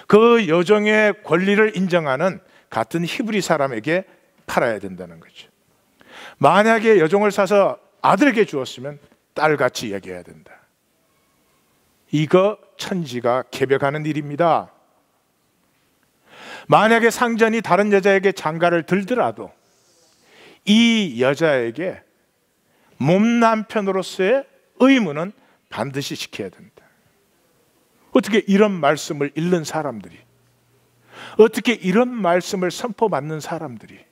그 여종의 권리를 인정하는 같은 히브리 사람에게 팔아야 된다는 거죠. 만약에 여종을 사서 아들에게 주었으면 딸같이 여겨야 된다. 이거 천지가 개벽하는 일입니다. 만약에 상전이 다른 여자에게 장가를 들더라도 이 여자에게 몸 남편으로서의 의무는 반드시 지켜야 된다. 어떻게 이런 말씀을 읽는 사람들이, 어떻게 이런 말씀을 선포받는 사람들이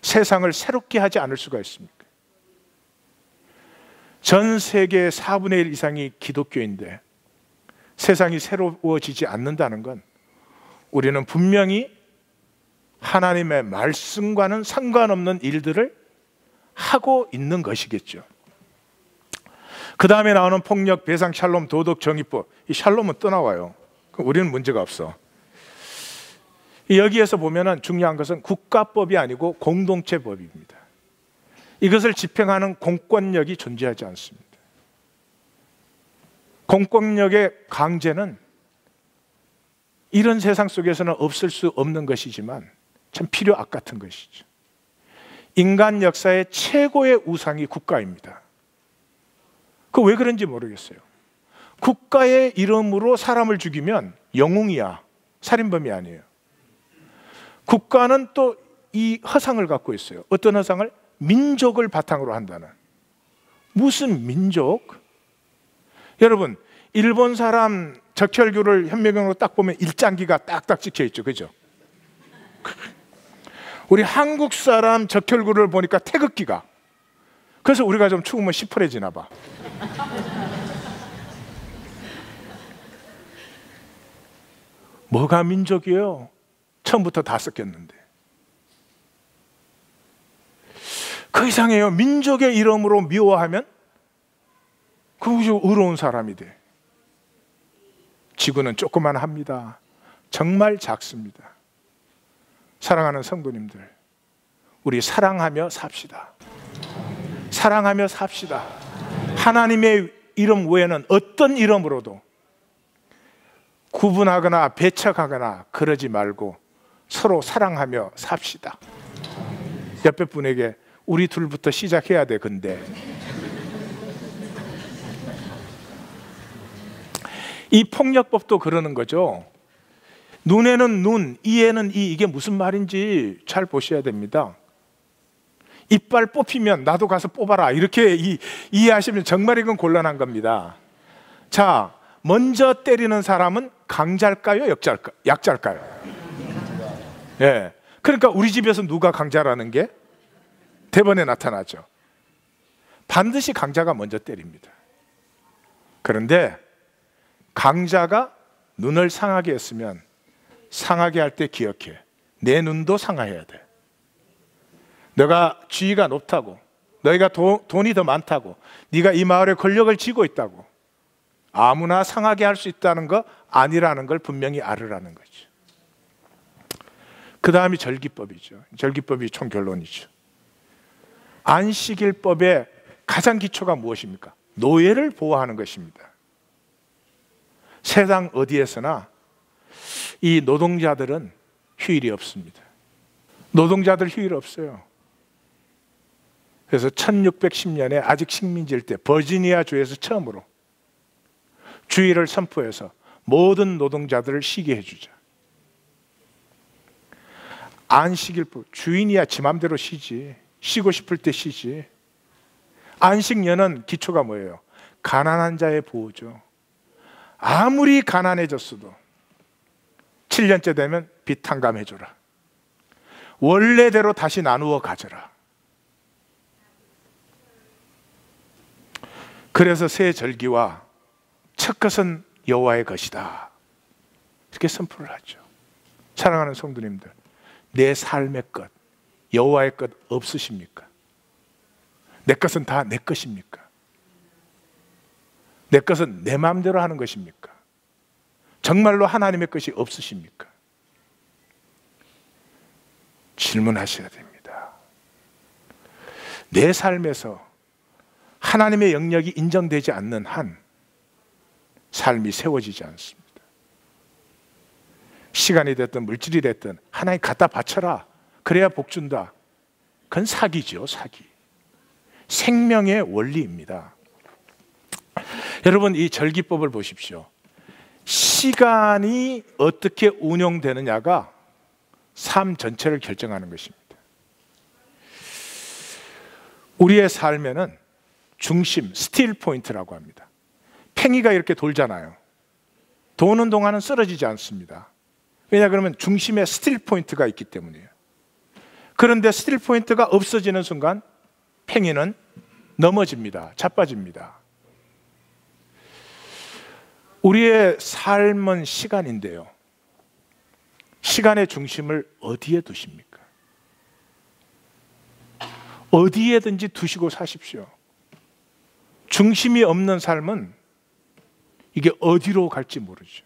세상을 새롭게 하지 않을 수가 있습니까? 전 세계의 4분의 1 이상이 기독교인데 세상이 새로워지지 않는다는 건 우리는 분명히 하나님의 말씀과는 상관없는 일들을 하고 있는 것이겠죠. 그 다음에 나오는 폭력, 배상, 샬롬, 도덕, 정의법. 이 샬롬은 떠나와요. 우리는 문제가 없어. 여기에서 보면은 중요한 것은 국가법이 아니고 공동체법입니다. 이것을 집행하는 공권력이 존재하지 않습니다. 공권력의 강제는 이런 세상 속에서는 없을 수 없는 것이지만 참 필요 악 같은 것이죠. 인간 역사의 최고의 우상이 국가입니다. 그 왜 그런지 모르겠어요. 국가의 이름으로 사람을 죽이면 영웅이야, 살인범이 아니에요. 국가는 또 이 허상을 갖고 있어요. 어떤 허상을? 민족을 바탕으로 한다는. 무슨 민족? 여러분, 일본 사람 적혈규를 현미경으로 딱 보면 일장기가 딱딱 찍혀 있죠, 그죠? 우리 한국 사람 적혈구를 보니까 태극기가. 그래서 우리가 좀 추우면 시퍼래지나 봐. 뭐가 민족이에요? 처음부터 다 섞였는데. 그 이상해요. 민족의 이름으로 미워하면 그것이 의로운 사람이 돼. 지구는 조그만합니다. 정말 작습니다. 사랑하는 성도님들, 우리 사랑하며 삽시다. 사랑하며 삽시다. 하나님의 이름 외에는 어떤 이름으로도 구분하거나 배척하거나 그러지 말고 서로 사랑하며 삽시다. 옆에 분에게 우리 둘부터 시작해야 돼. 근데 이 폭력법도 그러는 거죠. 눈에는 눈, 이에는 이, 이게 무슨 말인지 잘 보셔야 됩니다. 이빨 뽑히면 나도 가서 뽑아라, 이렇게 이해하시면 정말 이건 곤란한 겁니다. 자, 먼저 때리는 사람은 강자일까요? 약자일까요? 예. 그러니까 우리 집에서 누가 강자라는 게 대번에 나타나죠. 반드시 강자가 먼저 때립니다. 그런데 강자가 눈을 상하게 했으면 상하게 할 때 기억해. 내 눈도 상하해야 돼. 너가 지위가 높다고, 너희가 돈이 더 많다고, 네가 이 마을에 권력을 쥐고 있다고 아무나 상하게 할 수 있다는 거 아니라는 걸 분명히 알으라는 거죠. 그 다음이 절기법이죠. 절기법이 총 결론이죠. 안식일법의 가장 기초가 무엇입니까? 노예를 보호하는 것입니다. 세상 어디에서나 이 노동자들은 휴일이 없습니다. 노동자들 휴일 없어요. 그래서 1610년에 아직 식민지일 때 버지니아 주에서 처음으로 주일을 선포해서 모든 노동자들을 쉬게 해주자. 안식일법, 주인이야 지 맘대로 쉬지. 쉬고 싶을 때 쉬지. 안식년은 기초가 뭐예요? 가난한 자의 보호죠. 아무리 가난해졌어도 7년째 되면 빚 탕감해줘라. 원래대로 다시 나누어 가져라. 그래서 새 절기와 첫 것은 여호와의 것이다, 이렇게 선포를 하죠. 사랑하는 성도님들, 내 삶의 것, 여호와의 것 없으십니까? 내 것은 다 내 것입니까? 내 것은 내 마음대로 하는 것입니까? 정말로 하나님의 것이 없으십니까? 질문하셔야 됩니다. 내 삶에서 하나님의 영역이 인정되지 않는 한 삶이 세워지지 않습니다. 시간이 됐든 물질이 됐든 하나님 갖다 바쳐라, 그래야 복 준다. 그건 사기죠, 사기. 생명의 원리입니다. 여러분, 이 절기법을 보십시오. 시간이 어떻게 운용되느냐가 삶 전체를 결정하는 것입니다. 우리의 삶에는 중심, 스틸 포인트라고 합니다. 팽이가 이렇게 돌잖아요. 도는 동안은 쓰러지지 않습니다. 왜냐 그러면 중심에 스틸 포인트가 있기 때문이에요. 그런데 스틸 포인트가 없어지는 순간 팽이는 넘어집니다. 자빠집니다. 우리의 삶은 시간인데요, 시간의 중심을 어디에 두십니까? 어디에든지 두시고 사십시오. 중심이 없는 삶은 이게 어디로 갈지 모르죠.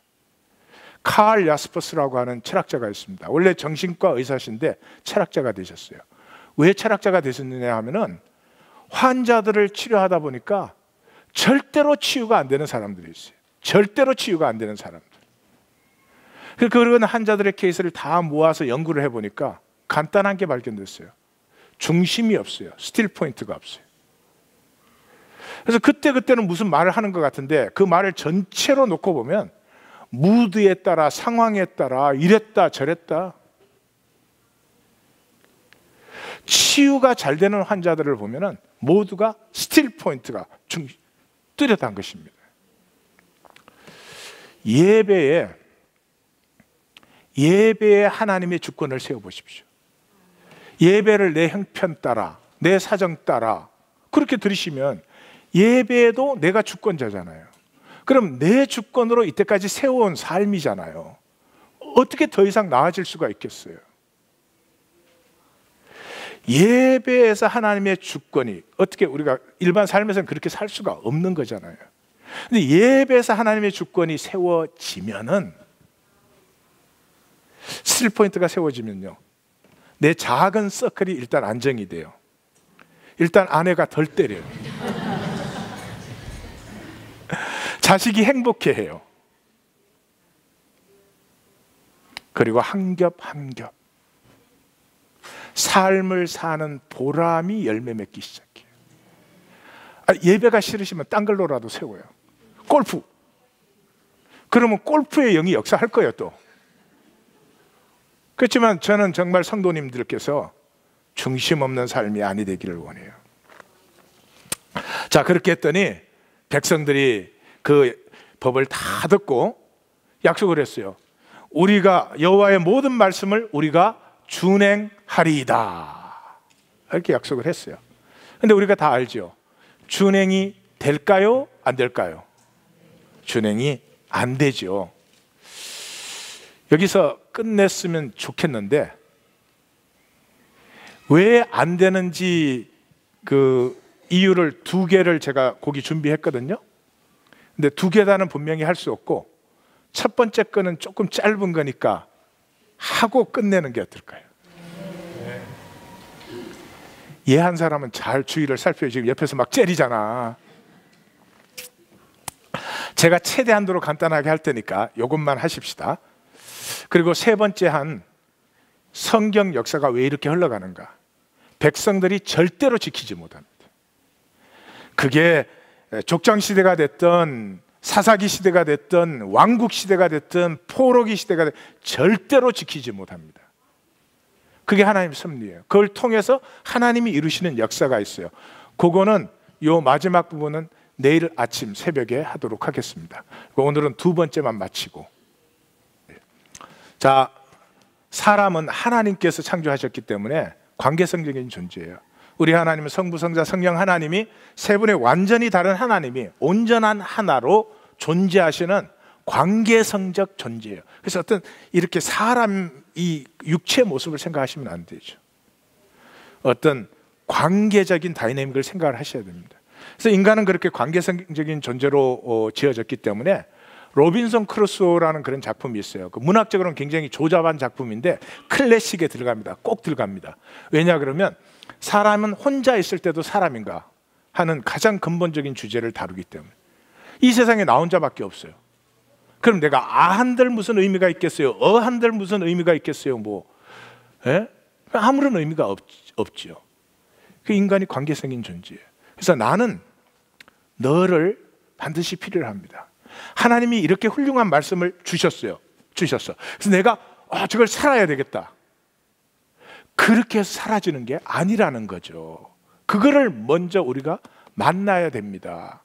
칼 야스퍼스라고 하는 철학자가 있습니다. 원래 정신과 의사신데 철학자가 되셨어요. 왜 철학자가 되셨느냐 하면은 환자들을 치료하다 보니까 절대로 치유가 안 되는 사람들이 있어요. 절대로 치유가 안 되는 사람들. 그런 환자들의 케이스를 다 모아서 연구를 해보니까 간단한 게 발견됐어요. 중심이 없어요. 스틸 포인트가 없어요. 그래서 그때는 무슨 말을 하는 것 같은데 그 말을 전체로 놓고 보면 무드에 따라, 상황에 따라 이랬다 저랬다. 치유가 잘 되는 환자들을 보면 모두가 스틸 포인트가 뚜렷한 것입니다. 예배에 하나님의 주권을 세워보십시오. 예배를 내 형편 따라, 내 사정 따라 그렇게 드리시면 예배에도 내가 주권자잖아요. 그럼 내 주권으로 이때까지 세워온 삶이잖아요. 어떻게 더 이상 나아질 수가 있겠어요? 예배에서 하나님의 주권이, 어떻게 우리가 일반 삶에서는 그렇게 살 수가 없는 거잖아요. 근데 예배에서 하나님의 주권이 세워지면은, 스틸 포인트가 세워지면요, 내 작은 서클이 일단 안정이 돼요. 일단 아내가 덜 때려요. 자식이 행복해해요. 그리고 한 겹 한 겹 삶을 사는 보람이 열매 맺기 시작해요. 예배가 싫으시면 딴 걸로라도 세워요. 골프. 그러면 골프의 영이 역사할 거예요 또. 그렇지만 저는 정말 성도님들께서 중심 없는 삶이 아니 되기를 원해요. 자, 그렇게 했더니 백성들이 그 법을 다 듣고 약속을 했어요. 우리가 여호와의 모든 말씀을 우리가 준행하리이다, 이렇게 약속을 했어요. 근데 우리가 다 알죠. 준행이 될까요? 안 될까요? 준행이 안 되죠. 여기서 끝냈으면 좋겠는데 왜 안 되는지 그 이유를 두 개를 제가 거기 준비했거든요. 근데 두 개다는 분명히 할 수 없고, 첫 번째 거는 조금 짧은 거니까 하고 끝내는 게 어떨까요? 이해한 사람은 잘 주의를 살펴요. 지금 옆에서 막 째리잖아. 제가 최대한도로 간단하게 할 테니까 이것만 하십시다. 그리고 세 번째 한, 성경 역사가 왜 이렇게 흘러가는가? 백성들이 절대로 지키지 못합니다. 그게 족장시대가 됐던 사사기 시대가 됐던 왕국 시대가 됐던 포로기 시대가 됐든 절대로 지키지 못합니다. 그게 하나님의 섭리예요. 그걸 통해서 하나님이 이루시는 역사가 있어요. 그거는 요 마지막 부분은 내일 아침 새벽에 하도록 하겠습니다. 오늘은 두 번째만 마치고, 자, 사람은 하나님께서 창조하셨기 때문에 관계성적인 존재예요. 우리 하나님은 성부, 성자, 성령 하나님이 세 분의 완전히 다른 하나님이 온전한 하나로 존재하시는 관계성적 존재예요. 그래서 어떤 이렇게 사람 이 육체 모습을 생각하시면 안 되죠. 어떤 관계적인 다이내믹을 생각을 하셔야 됩니다. 그래서 인간은 그렇게 관계성적인 존재로 지어졌기 때문에 로빈son 크루소라는 그런 작품이 있어요. 그 문학적으로는 굉장히 조잡한 작품인데 클래식에 들어갑니다. 꼭 들어갑니다. 왜냐 그러면 사람은 혼자 있을 때도 사람인가 하는 가장 근본적인 주제를 다루기 때문에. 이 세상에 나 혼자밖에 없어요. 그럼 내가 한들 무슨 의미가 있겠어요? 한들 무슨 의미가 있겠어요? 뭐, 예? 아무런 의미가 없지요. 그 인간이 관계성인 존재예요. 그래서 나는 너를 반드시 필요로 합니다. 하나님이 이렇게 훌륭한 말씀을 주셨어. 그래서 내가 저걸 살아야 되겠다. 그렇게 해서 사라지는 게 아니라는 거죠. 그거를 먼저 우리가 만나야 됩니다.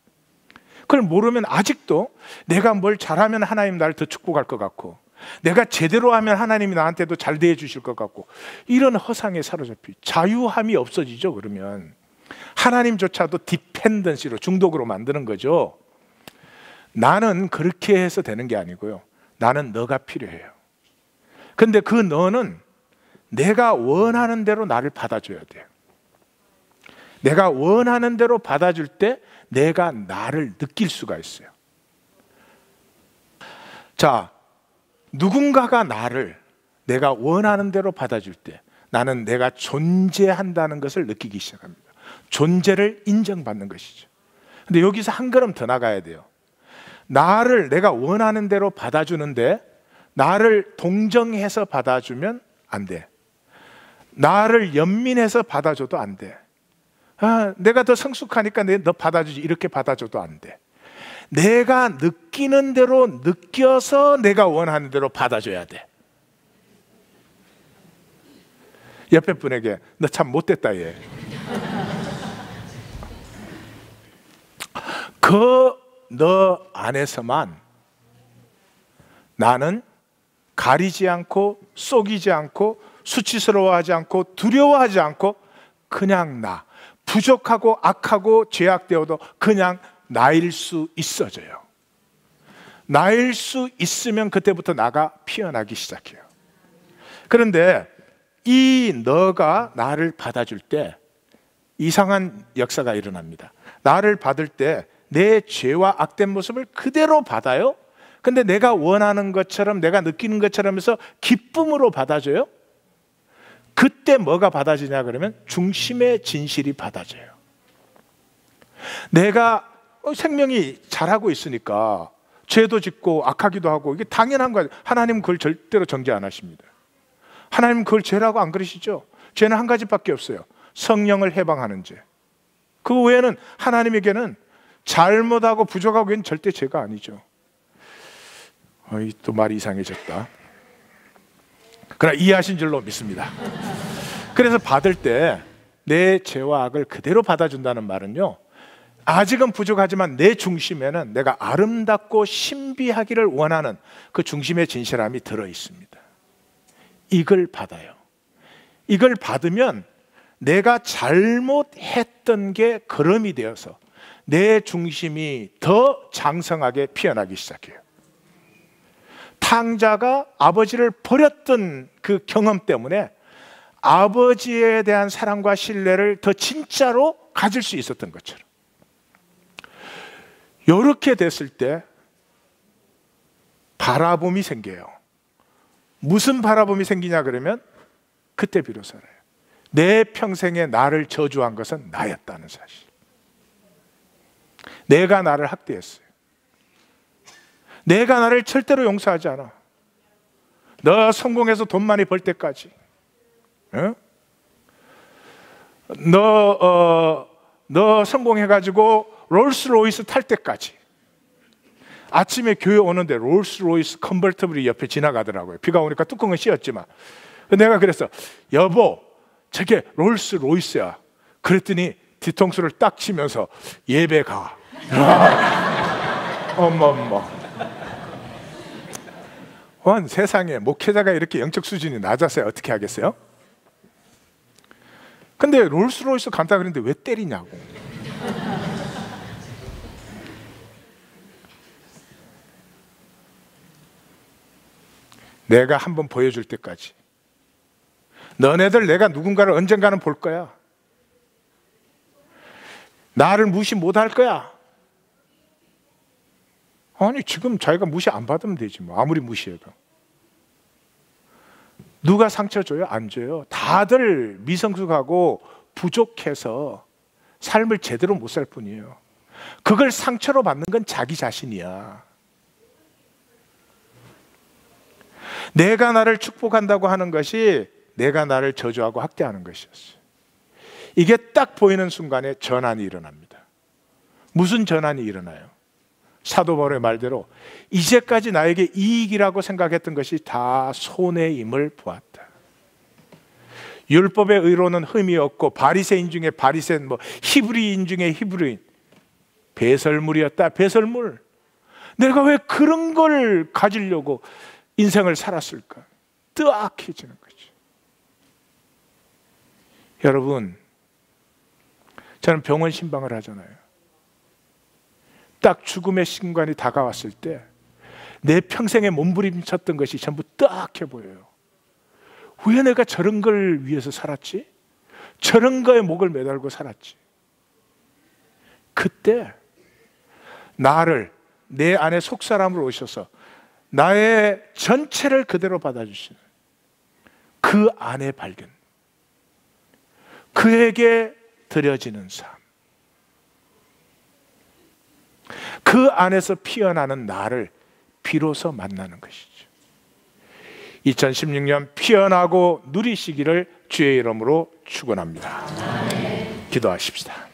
그걸 모르면 아직도 내가 뭘 잘하면 하나님 나를 더 축복할 것 같고, 내가 제대로 하면 하나님이 나한테도 잘 대해 주실 것 같고, 이런 허상에 사로잡히 자유함이 없어지죠. 그러면 하나님조차도 디펜던시로, 중독으로 만드는 거죠. 나는 그렇게 해서 되는 게 아니고요, 나는 너가 필요해요. 근데 그 너는 내가 원하는 대로 나를 받아줘야 돼요. 내가 원하는 대로 받아줄 때 내가 나를 느낄 수가 있어요. 자, 누군가가 나를 내가 원하는 대로 받아줄 때 나는 내가 존재한다는 것을 느끼기 시작합니다. 존재를 인정받는 것이죠. 근데 여기서 한 걸음 더 나가야 돼요. 나를 내가 원하는 대로 받아주는데 나를 동정해서 받아주면 안 돼. 나를 연민해서 받아줘도 안 돼. 내가 더 성숙하니까 너 받아주지, 이렇게 받아줘도 안 돼. 내가 느끼는 대로 느껴서 내가 원하는 대로 받아줘야 돼. 옆에 분에게 너 참 못됐다 얘. 너 안에서만 나는 가리지 않고 속이지 않고 수치스러워하지 않고 두려워하지 않고 그냥 나, 부족하고 악하고 죄악되어도 그냥 나일 수 있어져요. 나일 수 있으면 그때부터 나가 피어나기 시작해요. 그런데 이 너가 나를 받아줄 때 이상한 역사가 일어납니다. 나를 받을 때 내 죄와 악된 모습을 그대로 받아요. 근데 내가 원하는 것처럼, 내가 느끼는 것처럼 해서 기쁨으로 받아줘요. 그때 뭐가 받아지냐 그러면 중심의 진실이 받아져요. 내가 생명이 잘하고 있으니까 죄도 짓고 악하기도 하고, 이게 당연한 거예요. 하나님은 그걸 절대로 정죄 안 하십니다. 하나님은 그걸 죄라고 안 그러시죠. 죄는 한 가지밖에 없어요. 성령을 해방하는 죄. 그 외에는 하나님에게는 잘못하고 부족하고 있는 절대 죄가 아니죠. 또 말이 이상해졌다. 그러나 이해하신 줄로 믿습니다. 그래서 받을 때 내 죄와 악을 그대로 받아준다는 말은요, 아직은 부족하지만 내 중심에는 내가 아름답고 신비하기를 원하는 그 중심의 진실함이 들어있습니다. 이걸 받아요. 이걸 받으면 내가 잘못했던 게 거름이 되어서 내 중심이 더 장성하게 피어나기 시작해요. 탕자가 아버지를 버렸던 그 경험 때문에 아버지에 대한 사랑과 신뢰를 더 진짜로 가질 수 있었던 것처럼, 이렇게 됐을 때 바라봄이 생겨요. 무슨 바라봄이 생기냐 그러면 그때 비로소 알아요. 내 평생에 나를 저주한 것은 나였다는 사실. 내가 나를 학대했어요. 내가 나를 절대로 용서하지 않아. 너 성공해서 돈 많이 벌 때까지, 너 성공해가지고 롤스로이스 탈 때까지. 아침에 교회 오는데 롤스로이스 컨버터블이 옆에 지나가더라고요. 비가 오니까 뚜껑은 씌었지만. 내가 그랬어, 여보 저게 롤스로이스야. 그랬더니 뒤통수를 딱 치면서 예배 가. 어머머. 세상에 목회자가 이렇게 영적 수준이 낮아서 어떻게 하겠어요? 근데 롤스로이스 간다 그랬는데 왜 때리냐고. 내가 한번 보여줄 때까지, 너네들 내가 누군가를 언젠가는 볼 거야. 나를 무시 못할 거야. 아니 지금 자기가 무시 안 받으면 되지 뭐. 아무리 무시해도. 누가 상처 줘요? 안 줘요. 다들 미성숙하고 부족해서 삶을 제대로 못 살 뿐이에요. 그걸 상처로 받는 건 자기 자신이야. 내가 나를 축복한다고 하는 것이 내가 나를 저주하고 학대하는 것이었어요. 이게 딱 보이는 순간에 전환이 일어납니다. 무슨 전환이 일어나요? 사도 바울의 말대로 이제까지 나에게 이익이라고 생각했던 것이 다 손해임을 보았다. 율법의 의로는 흠이 없고 바리새인 중에 바리새인, 히브리인 중에 히브리인, 배설물이었다. 배설물. 내가 왜 그런 걸 가지려고 인생을 살았을까? 뜨악해지는 거죠. 여러분, 저는 병원 신방을 하잖아요. 딱 죽음의 순간이 다가왔을 때 내 평생에 몸부림쳤던 것이 전부 뜨악해 보여요. 왜 내가 저런 걸 위해서 살았지? 저런 거에 목을 매달고 살았지? 그때 나를, 내 안에 속사람으로 오셔서 나의 전체를 그대로 받아주시는 그 안의 발견, 그에게 드려지는 삶, 그 안에서 피어나는 나를 비로소 만나는 것이죠. 2016년 피어나고 누리시기를 주의 이름으로 축원합니다. 기도하십시다.